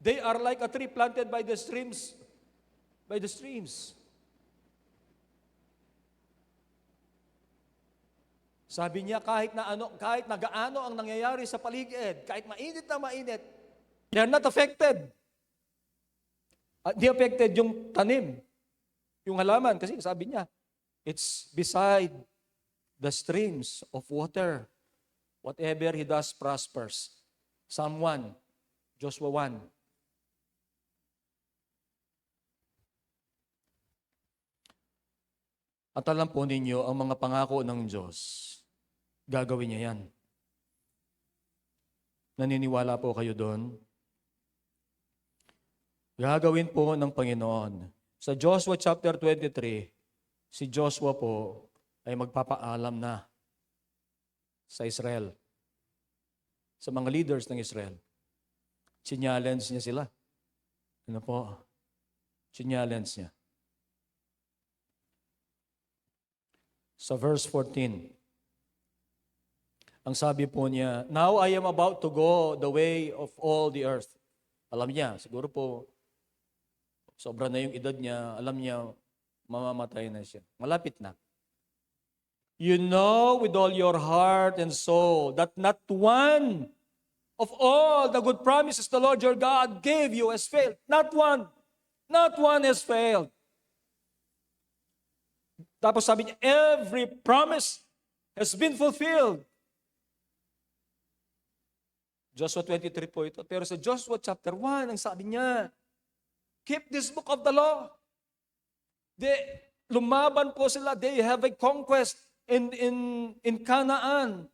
They are like a tree planted by the streams. Sabi niya, kahit na gaano ang nangyayari sa paligid, kahit mainit na mainit, they are not affected. Di affected yung tanim, yung halaman, kasi sabi niya, it's beside the streams of water. Whatever he does prospers. Psalm 1, Joshua 1. At alam po ninyo, ang mga pangako ng Diyos, gagawin niya yan. Naniniwala po kayo doon? Gagawin po ng Panginoon. Sa Joshua chapter 23, si Joshua po ay magpapaalam na sa Israel, sa mga leaders ng Israel. Sinyalens niya sila. Ano po? Sinyalens niya. Sa verse 14, ang sabi po niya, now I am about to go the way of all the earth. Alam niya, siguro po, sobra na yung edad niya, alam niya, mamamatay na siya. Malapit na. You know with all your heart and soul that not one of all the good promises the Lord your God gave you has failed. Not one. Not one has failed. Tapos sabi niya, every promise has been fulfilled. Joshua 23 po ito. Pero sa Joshua chapter 1, ang sabi niya, keep this book of the law. Lumaban po sila. They have a conquest in Canaan.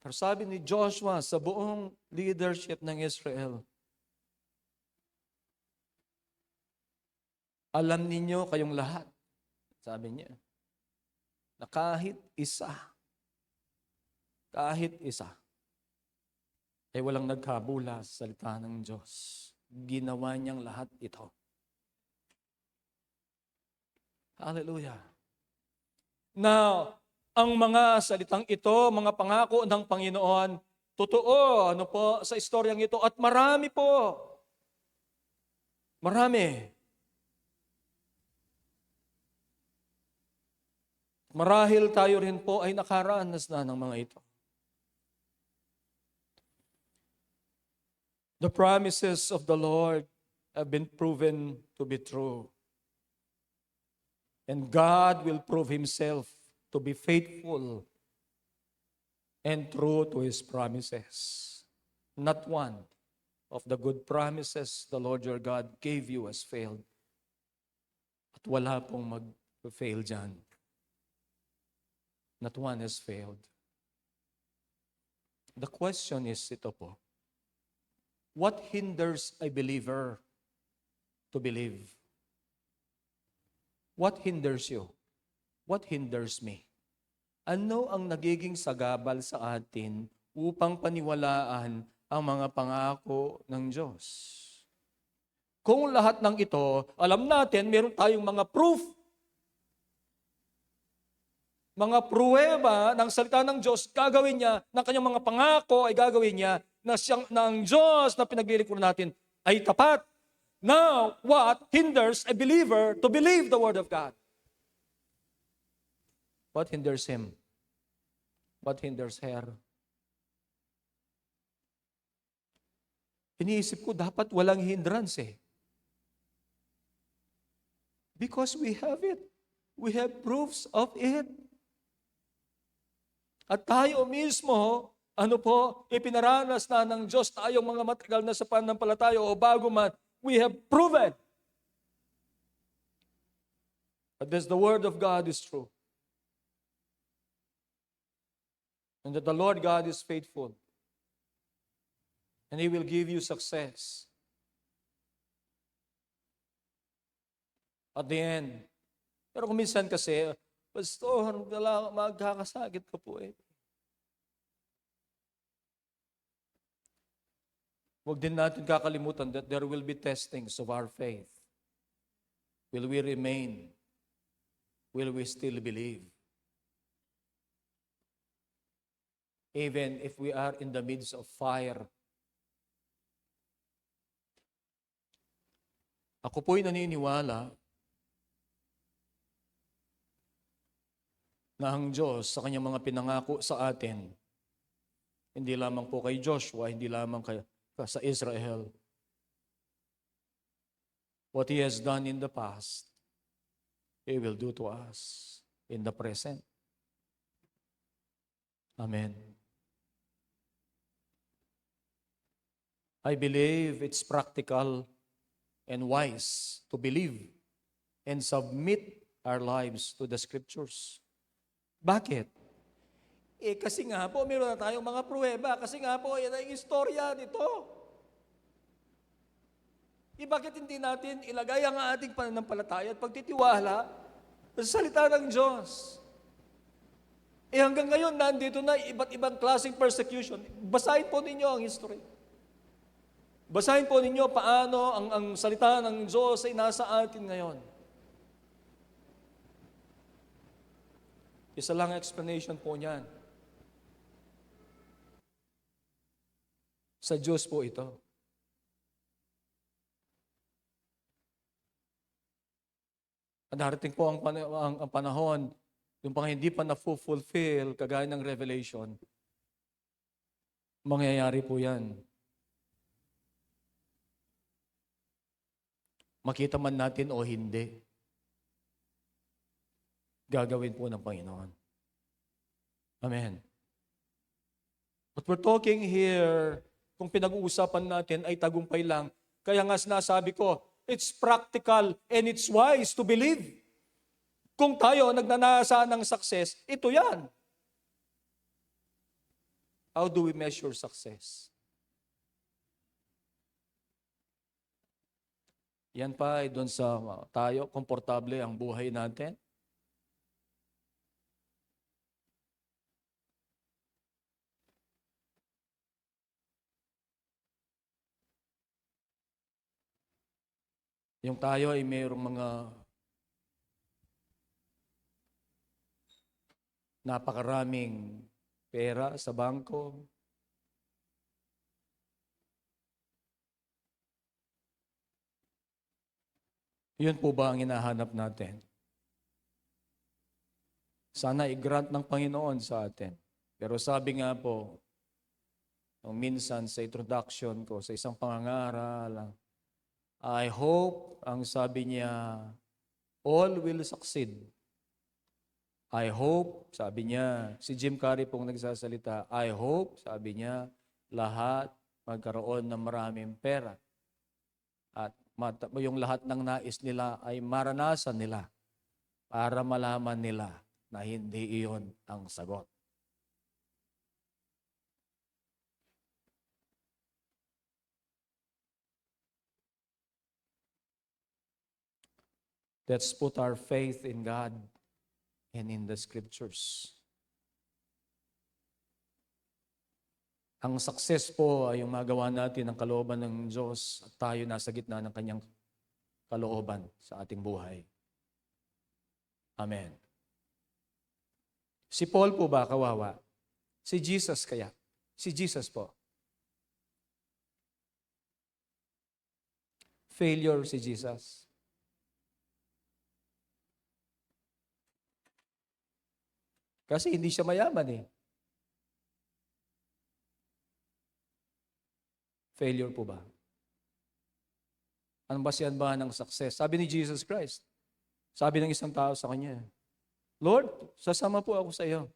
Pero sabi ni Joshua sa buong leadership ng Israel, alam ninyo kayong lahat, sabi niya, na kahit isa, ay walang nagkabula sa salita ng Diyos. Ginawa niyang lahat ito. Hallelujah. Now, ang mga salitang ito, mga pangako ng Panginoon, Totoo, ano po, sa istoryang ito. At marami po. Marami. Marahil tayo rin po ay nakaranas na ng mga ito. The promises of the Lord have been proven to be true. And God will prove Himself to be faithful and true to His promises. Not one of the good promises the Lord your God gave you has failed. At wala pong mag-fail dyan. Not one has failed. The question is ito po. What hinders a believer to believe? What hinders you? What hinders me? Ano ang nagiging sagabal sa atin upang paniwalaan ang mga pangako ng Diyos? Kung lahat ng ito, alam natin, meron tayong mga proof, mga pruweba ng salita ng Diyos, gagawin niya, ng kanyang mga pangako ay gagawin niya, na siyang, ng Diyos na pinaglilingkuran natin ay tapat. Now, what hinders a believer to believe the Word of God? What hinders him? What hinders her? Iniisip ko, dapat walang hindrance eh. Because we have it. We have proofs of it. At tayo mismo, ipinaranas na ng Diyos tayong mga matagal na sa pananampalataya o bago man, we have proven that the Word of God is true. And that the Lord God is faithful. And He will give you success. At the end. Pero kung minsan kasi, Pastor, magkakasakit ka po eh. Huwag din natin kakalimutan that there will be testings of our faith. Will we remain? Will we still believe? Even if we are in the midst of fire. Ako po'y naniniwala na ang Diyos sa kanyang mga pinangako sa atin, hindi lamang po kay Joshua, hindi lamang sa Israel. What He has done in the past, He will do to us in the present. Amen. I believe it's practical and wise to believe and submit our lives to the Scriptures. Bakit? Kasi nga po, meron na tayong mga pruweba. Kasi nga po, yan ang istorya nito. Bakit hindi natin ilagay ang ating pananampalataya at pagtitiwala sa salita ng Diyos? Hanggang ngayon, nandito na iba't ibang klaseng persecution. Basahin po ninyo ang history. Basahin po ninyo paano ang salita ng Diyos ay nasa atin ngayon. Isa lang explanation po niyan. Sa Diyos po ito. Darating po ang panahon, yung pang hindi pa na-fulfill, kagaya ng Revelation, mangyayari po yan. Makita man natin o hindi, gagawin po ng Panginoon. Amen. But we're talking here, kung pinag-uusapan natin ay tagumpay lang, kaya nga sinasabi ko, it's practical and it's wise to believe. Kung tayo nagnanasa ng success, ito yan. How do we measure success? Yan pa ay doon sa tayo, komportable ang buhay natin. Yung tayo ay mayroong mga napakaraming pera sa bangko, Yun po ba ang hinahanap natin? Sana i-grant ng Panginoon sa atin. Pero sabi nga po, nung minsan sa introduction ko, sa isang pangangaral, I hope, ang sabi niya, all will succeed. I hope, sabi niya, si Jim Carrey pong nagsasalita, I hope, sabi niya, lahat magkaroon ng maraming pera. At yung lahat ng nais nila ay maranasan nila para malaman nila na hindi iyon ang sagot. Let's put our faith in God and in the Scriptures. Ang success po ay yung magawa natin ng kalooban ng Diyos at tayo nasa gitna ng kanyang kalooban sa ating buhay. Amen. Si Paul po ba kawawa? Si Jesus kaya? Si Jesus po. Failure si Jesus. Kasi hindi siya mayaman eh. Failure po ba? Ang basihan ba ng success? Sabi ni Jesus Christ, sabi ng isang tao sa kanya, Lord, sasama po ako sa iyo.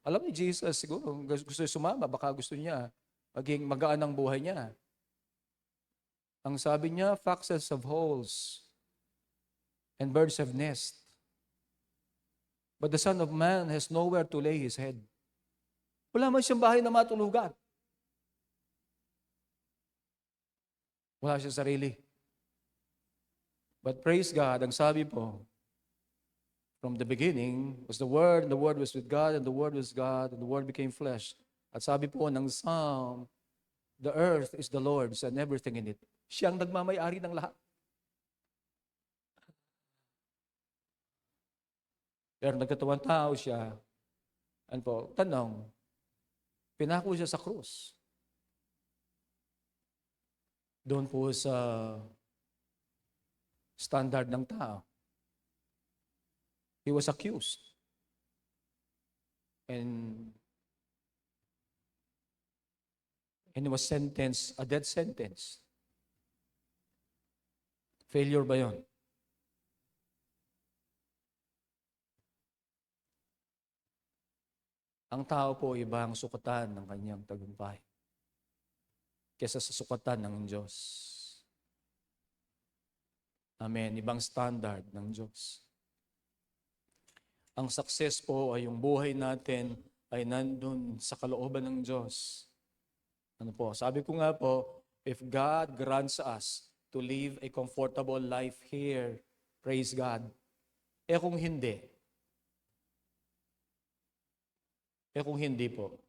Alam ni Jesus, siguro gusto niya sumama, baka gusto niya maging magaan ang buhay niya. Ang sabi niya, foxes have holes and birds have nests. But the Son of Man has nowhere to lay his head. Wala man siyang bahay na matulugan. Wala siya sarili. But praise God, ang sabi po, from the beginning was the Word, and the Word was with God, and the Word was God, and the Word became flesh. At sabi po ng Psalm, the earth is the Lord's and everything in it. Siyang nagmamay-ari ng lahat. Pero nagkatawang tao siya. Ano po, tanong, pinako siya sa krus. Doon po sa standard ng tao. He was accused. And he was sentenced, a death sentence. Failure ba yun? Ang tao po iba ang sukatan ng kanyang tagumpay kesa sa sukatan ng Diyos. Amen. Ibang standard ng Diyos. Ang success po ay yung buhay natin ay nandun sa kalooban ng Diyos. Ano po? Sabi ko nga po, if God grants us to live a comfortable life here, praise God. Kung hindi po,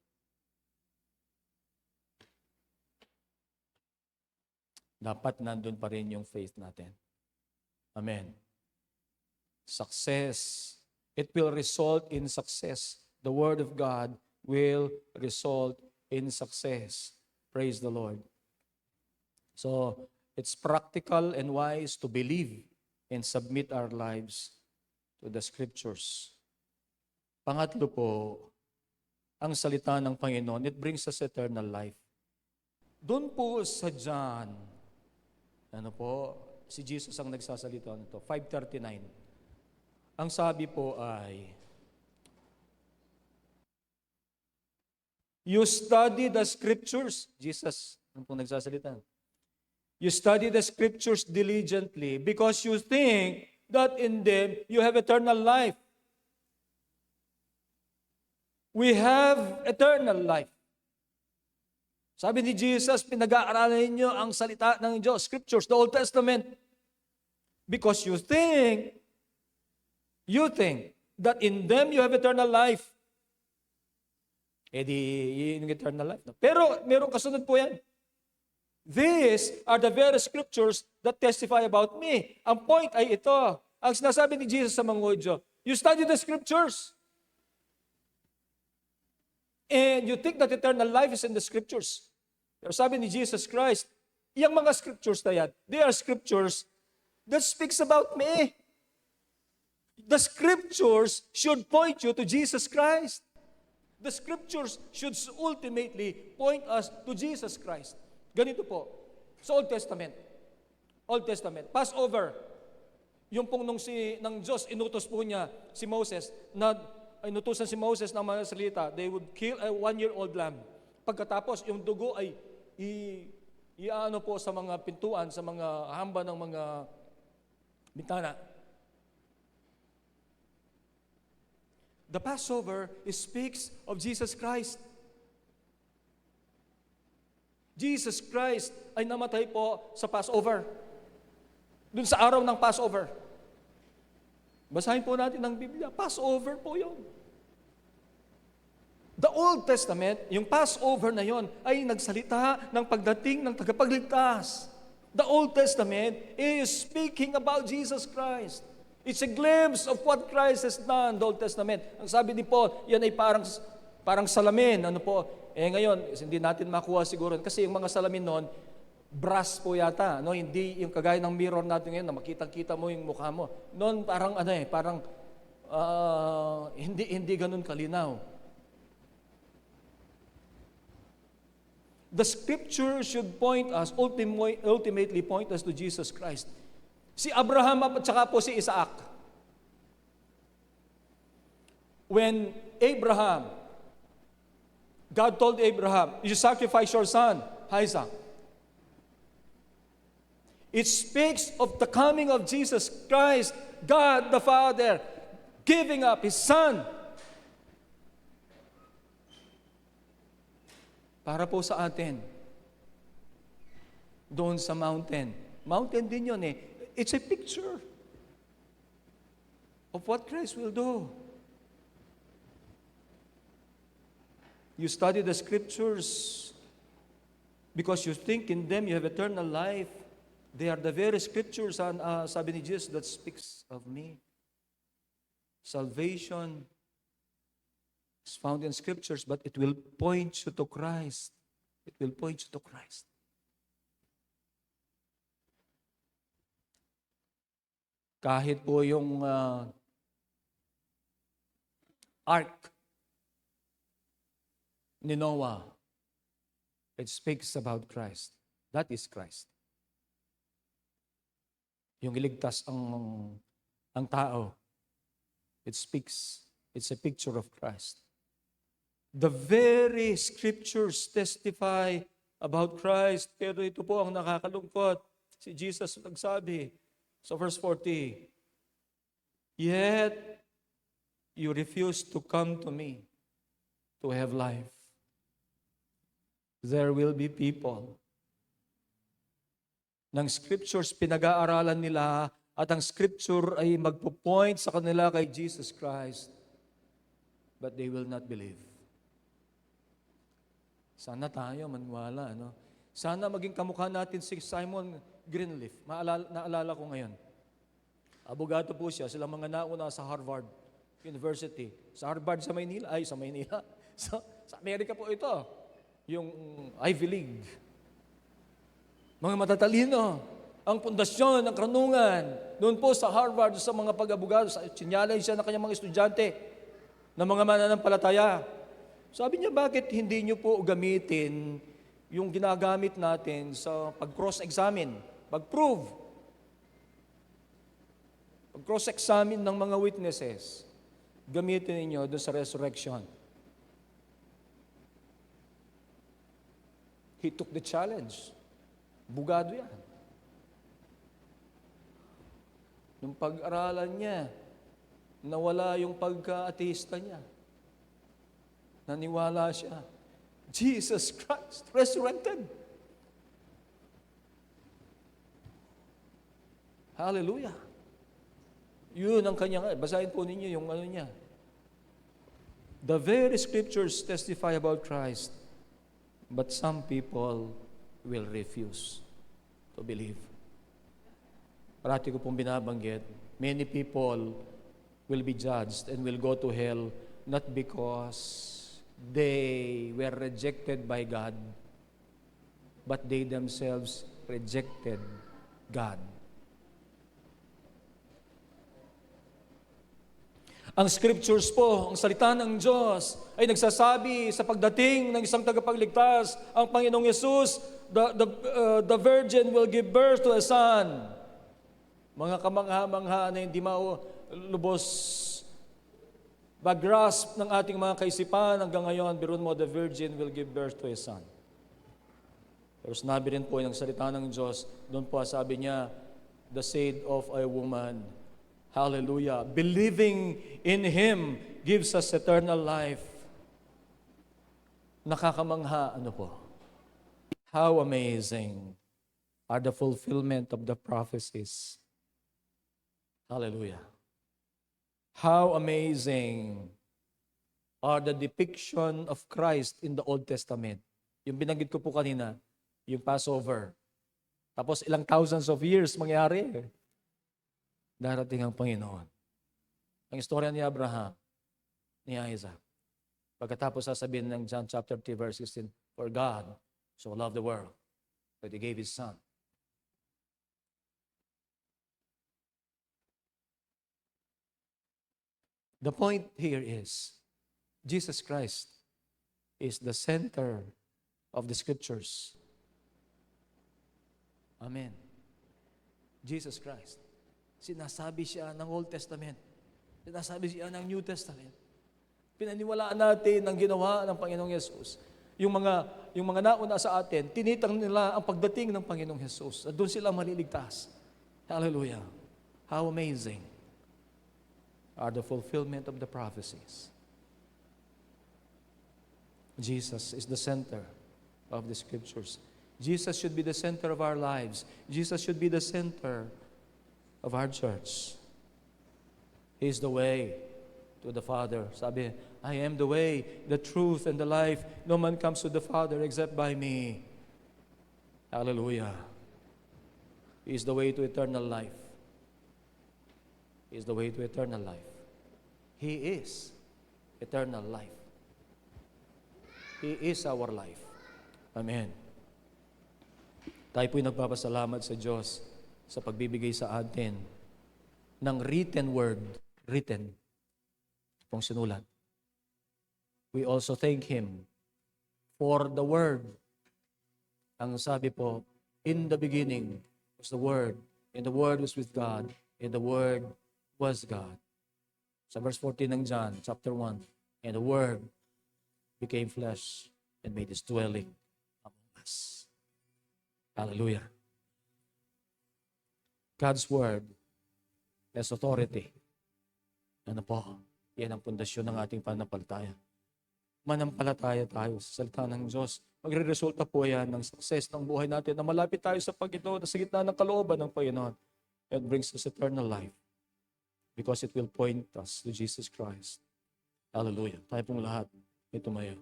dapat nandun pa rin yung faith natin. Amen. Success. It will result in success. The Word of God will result in success. Praise the Lord. So, it's practical and wise to believe and submit our lives to the Scriptures. Pangatlo po, ang salita ng Panginoon, it brings us eternal life. Doon po sa John, si Jesus ang nagsasalita nito, 5:39. Ang sabi po ay, you study the Scriptures. Jesus, ano po nagsasalita? You study the Scriptures diligently because you think that in them you have eternal life. We have eternal life. Sabi ni Jesus, pinag-aaralan ninyo ang salita ng Diyos, Scriptures, the Old Testament. Because you think that in them you have eternal life. Yun yung eternal life. No? Pero mayroong kasunod po yan. These are the very Scriptures that testify about me. Ang point ay ito. Ang sinasabi ni Jesus sa mga Hudyo, you study the Scriptures. And you think that eternal life is in the Scriptures. Pero sabi ni Jesus Christ, yung mga Scriptures na yan, they are Scriptures That speaks about me. The scriptures should point you to Jesus Christ. The scriptures should ultimately point us to Jesus Christ. Ganito po, sa Old Testament. Old Testament. Passover. Yung pong ng Diyos, inutos po niya si Moses, na inutusan si Moses ng mga salita, they would kill a 1-year-old lamb. Pagkatapos, yung dugo ay iaano po sa mga pintuan, sa mga hamba ng mga bintana. The Passover speaks of Jesus Christ. Jesus Christ ay namatay po sa Passover. Dun sa araw ng Passover. Basahin po natin ang Biblia. Passover po yun. The Old Testament, yung Passover na yon, ay nagsalita ng pagdating ng tagapagligtas. The Old Testament is speaking about Jesus Christ. It's a glimpse of what Christ has done, the Old Testament. Ang sabi ni Paul, yan ay parang salamin. Ano po? Ngayon, hindi natin makuha siguro. Kasi yung mga salamin noon, brass po yata. No? Hindi yung kagaya ng mirror natin ngayon na makita-kita mo yung mukha mo. Noon parang hindi ganun kalinaw. The scripture should point us, ultimately point us to Jesus Christ. Si Abraham at saka po si Isaac. When God told Abraham, you sacrifice your son, Isaac. It speaks of the coming of Jesus Christ, God the Father, giving up His Son. Para po sa atin, doon sa mountain. Mountain din yun eh. It's a picture of what Christ will do. You study the scriptures because you think in them you have eternal life. They are the very scriptures, sabi ni Jesus, that speaks of me. Salvation is found in scriptures, but it will point you to Christ. It will point you to Christ. Kahit po yung ark ni Noah, it speaks about Christ. That is Christ. Yung iligtas ang tao, it speaks, it's a picture of Christ. The very scriptures testify about Christ, pero ito po ang nakakalungkot. Si Jesus nagsabi, so verse 40, yet you refuse to come to me to have life. There will be people ng scriptures pinag-aaralan nila at ang scripture ay magpo-point sa kanila kay Jesus Christ, but they will not believe. Sana tayo maniwala, no? Sana maging kamukha natin si Simon Greenleaf. Naalala ko ngayon. Abogado po siya. Sila mga nauna sa Harvard University. Sa Harvard sa Maynila. Sa Amerika po ito. Yung Ivy League. Mga matatalino. Ang pundasyon ng karunungan. Doon po sa Harvard, sa mga pag-abogado, sinyalay siya ng kanyang mga estudyante ng mga mananampalataya. Sabi niya, bakit hindi niyo po gamitin yung ginagamit natin sa pag-cross-examine, pag-prove, pag-cross-examine ng mga witnesses, gamitin ninyo doon sa resurrection. He took the challenge. Bugado yan. Nung pag-aralan niya, nawala yung pagka-ateista niya. Naniwala siya. Jesus Christ, resurrected. Hallelujah. Yun ang kanyang, basahin po ninyo yung ano niya. The very scriptures testify about Christ, but some people will refuse to believe. Parati ko pong binabanggit, many people will be judged and will go to hell not because they were rejected by God, but they themselves rejected God. Ang scriptures po, ang salita ng Diyos, ay nagsasabi sa pagdating ng isang tagapagligtas, ang Panginoong Yesus, the virgin will give birth to a son. Mga kamangha-mangha na hindi lubos mag-grasp ng ating mga kaisipan hanggang ngayon, birun mo, the virgin will give birth to a son. Pero sinabi rin po ng salita ng Diyos, doon po sabi niya, the seed of a woman. Hallelujah. Believing in Him gives us eternal life. Nakakamangha, ano po? How amazing are the fulfillment of the prophecies. Hallelujah. How amazing are the depiction of Christ in the Old Testament. Yung binanggit ko po kanina, yung Passover. Tapos ilang thousands of years mangyari. Darating ang Panginoon. Ang istorya ni Abraham, ni Isaac. Pagkatapos sasabihin ng John chapter 3 verse 16, for God so loved the world that He gave His Son. The point here is, Jesus Christ is the center of the Scriptures. Amen. Jesus Christ. Sinasabi siya ng Old Testament. Sinasabi siya ng New Testament. Pinaniwalaan natin ang ginawa ng Panginoong Yesus. Yung mga nauna sa atin, tinitang nila ang pagdating ng Panginoong Yesus. At doon sila maliligtas. Hallelujah. How amazing are the fulfillment of the prophecies. Jesus is the center of the Scriptures. Jesus should be the center of our lives. Jesus should be the center of our church. He is the way to the Father. Sabi, I am the way, the truth, and the life. No man comes to the Father except by me. Hallelujah. He is the way to eternal life. He is the way to eternal life. He is eternal life. He is our life. Amen. Tayo po'y nagpapasalamat sa Diyos sa pagbibigay sa atin ng written word, written, pong sinulat. We also thank Him for the Word. Ang sabi po, in the beginning was the Word, and the Word was with God, and the Word was God. Sa verse 14 ng John, chapter 1, and the Word became flesh and made His dwelling among us. Hallelujah. God's Word has authority. Ano po? Yan ang pundasyon ng ating pananampalataya. Manampalataya tayo sa salita ng Diyos. Magre-resulta po yan ng success ng buhay natin na malapit tayo sa Panginoon, sa gitna ng kalooban ng Panginoon. It brings us eternal life because it will point us to Jesus Christ. Hallelujah. Tayo pong lahat may tumayo.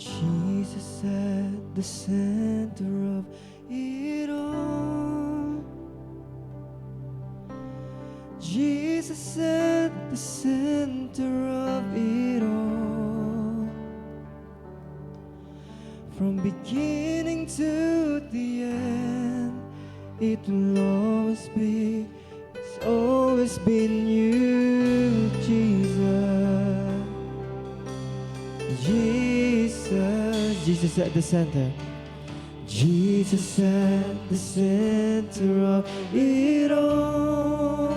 Jesus at the center of it all. Jesus at the center of it all. From beginning to the end, it will always be, it's always been you, Jesus. Jesus at the center. Jesus at the center of it all.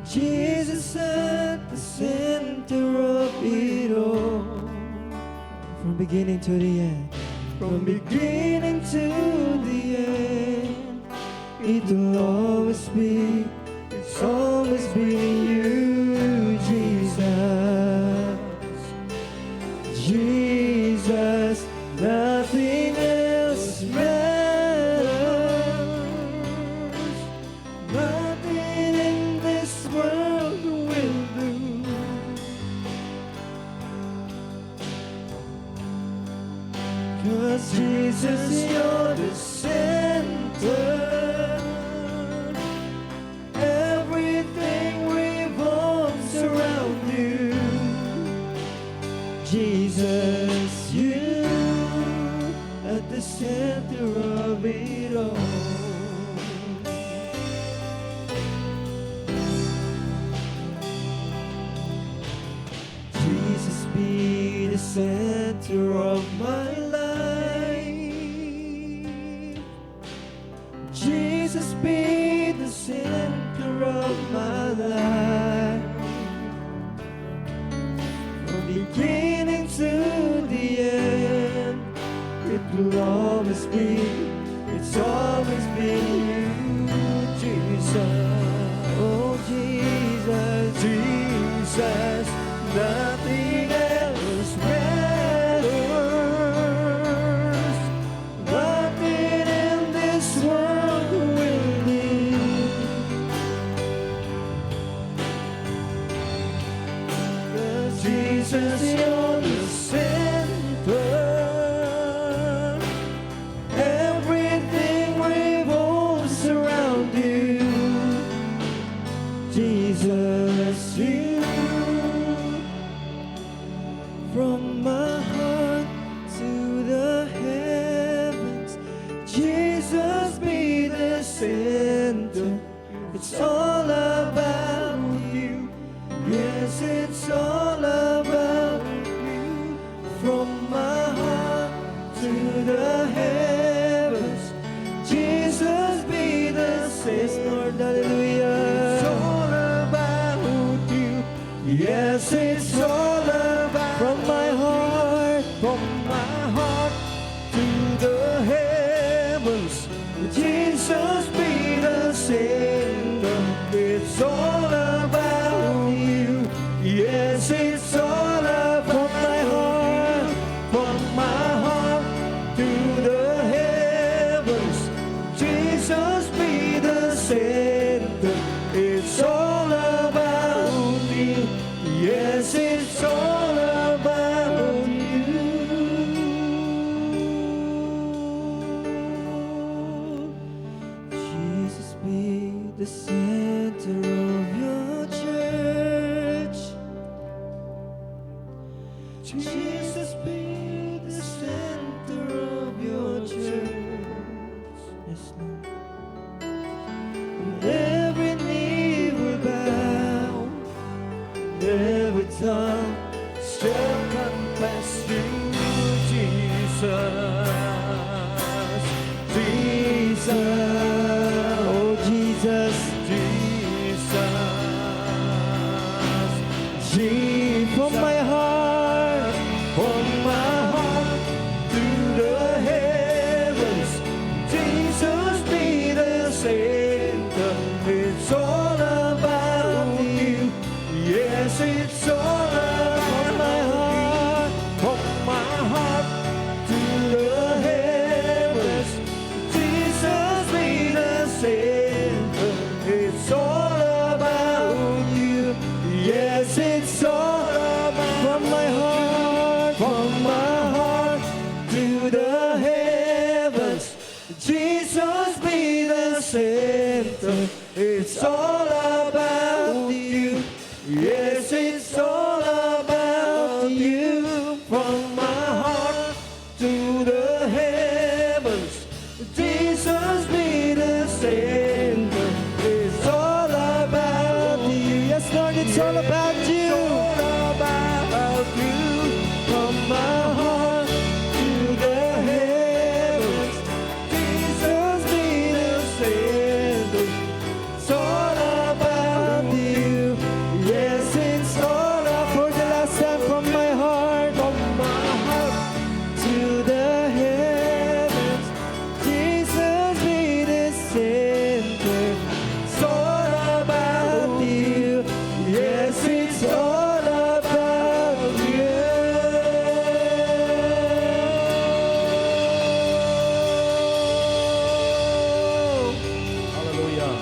Jesus at the center of it all. From beginning to the end. From beginning to the end. It will always be, it's always been you, Jesus. Jesus Jesus, you're the center. Everything revolves around you. Jesus, you at the center of it all. Jesus, be the center of my life. Jesus, be the center of my life. From beginning to the end, it will always be, it's always been you, Jesus. Oh, Jesus, Jesus, nothing else matters. Nothing in this world will leave. 'Cause Jesus, you're the center. Everything revolves around you. Jesus, you. From my heart to the heavens, Jesus, be the center. It's all about you. Yes, it's all about you. From my heart to the heavens, Jesus, be the center. Lord, hallelujah. It's all about you. Yes, it's all about. From my heart to the heavens, Jesus, be the center. It's all about you. Yes, it's all about my heart. From my heart to the heavens, Jesus, be the center. It's all about you. Yes, it's all about you. Jesus, be the center of your church. Jesus, be the center of your church. Yes, Lord. And every knee will bow, every tongue shall confess you, Jesus. Jesus, oh Jesus, Jesus. From my heart to the heavens, Jesus, be the center. It's all about you. Yes, it's all about my heart. From my heart to the heavens, Jesus, be the center. It's all about you. Yes, it's all about. From my heart to the heavens, Jesus, be the center. It's all about you. Yes, it's all about you. From my heart to the heavens, Jesus, be the center. It's all about you. Yes, Lord, it's all about you. It's all about you. From my heart to the heavens, Jesus, be the center. It's all about you. Yes, it's all about. For the last time, from my heart to the heavens, Jesus, be the center. It's all about you. Yes, it's all about you. Hallelujah.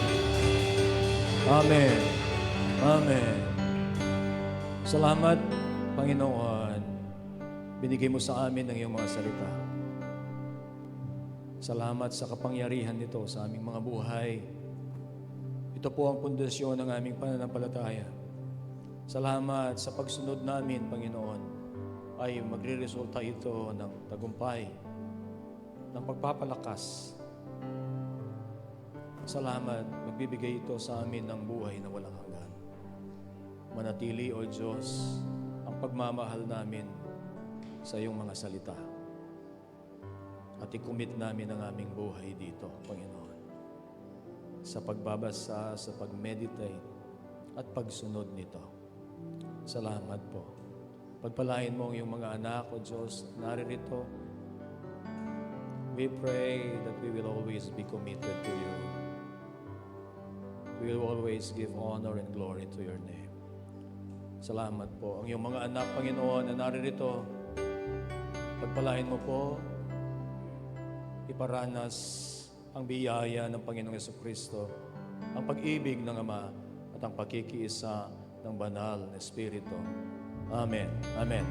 Amen. Amen. Salamat, Panginoon. Binigay mo sa amin ang iyong mga salita. Salamat sa kapangyarihan nito sa aming mga buhay. Ito po ang pundasyon ng aming pananampalataya. Salamat sa pagsunod namin, Panginoon, ay magre-resulta ito ng tagumpay, ng pagpapalakas. Salamat, magbibigay ito sa amin ng buhay na walang hanggan. Manatili, O Diyos, ang pagmamahal namin sa iyong mga salita. At i-commit namin ang aming buhay dito, Panginoon. Sa pagbabasa, sa pag-meditate, at pagsunod nito. Salamat po. Pagpalain mo ang iyong mga anak, O Diyos, naririto. We pray that we will always be committed to you. We will always give honor and glory to your name. Salamat po. Ang iyong mga anak, Panginoon, na naririto, pagpalain mo po, iparanas ang biyaya ng Panginoong Jesucristo, ang pag-ibig ng Ama, at ang pakikiisa ng banal na Espiritu. Amen. Amen.